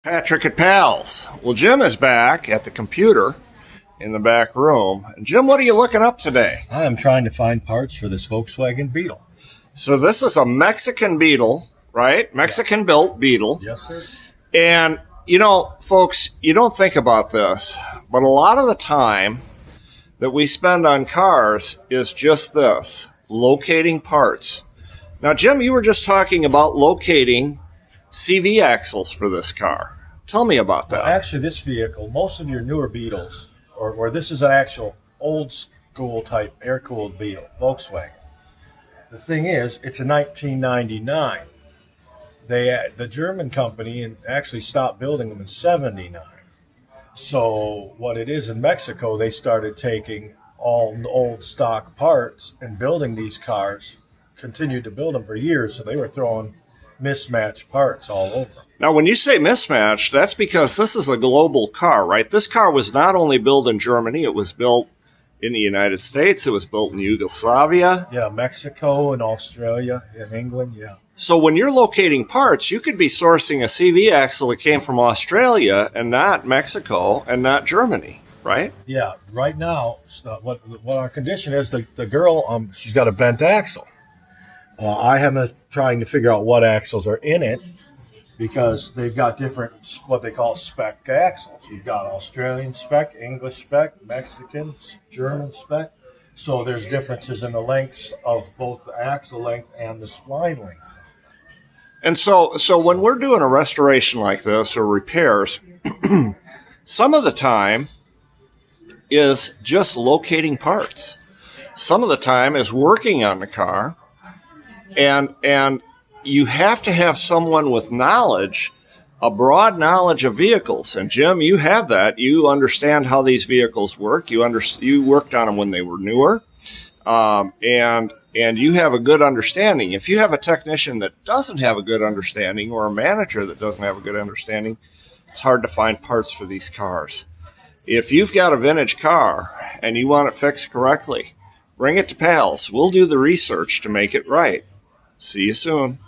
Patrick at Pals. Well, Jim is back at the computer in the back room. And Jim, what are you looking up today? I am trying to find parts for this Volkswagen Beetle. So this is a Mexican Beetle, right? Mexican-built Beetle. Yes, sir. And, you know, folks, you don't think about this, but a lot of the time that we spend on cars is just this, locating parts. Now, Jim, you were just talking about locating CV axles for this car. Tell me about that. Actually, this vehicle, most of your newer Beetles, or this is an actual old school type air-cooled Beetle, Volkswagen. The thing is, it's a 1999. The German company actually stopped building them in 79. So what it is in Mexico, they started taking all old stock parts and building these cars, continued to build them for years, so they were throwing mismatched parts all over. Now, when you say mismatched, that's because this is a global car, right? This car was not only built in Germany, it was built in the United States, it was built in Yugoslavia. Yeah, Mexico and Australia and England, yeah. So when you're locating parts, you could be sourcing a CV axle that came from Australia and not Mexico and not Germany, right? Yeah, right now, what our condition is, the girl, she's got a bent axle. I have been trying to figure out what axles are in it because they've got different, what they call spec axles. You've got Australian spec, English spec, Mexican, German spec. So there's differences in the lengths of both the axle length and the spline lengths. And so when we're doing a restoration like this or repairs, some of the time is just locating parts. Some of the time is working on the car. And you have to have someone with knowledge, a broad knowledge of vehicles. And Jim, you have that. You understand how these vehicles work. You worked on them when they were newer, and you have a good understanding. If you have a technician that doesn't have a good understanding, or a manager that doesn't have a good understanding, it's hard to find parts for these cars. If you've got a vintage car and you want it fixed correctly, bring it to Pals. We'll do the research to make it right. See you soon.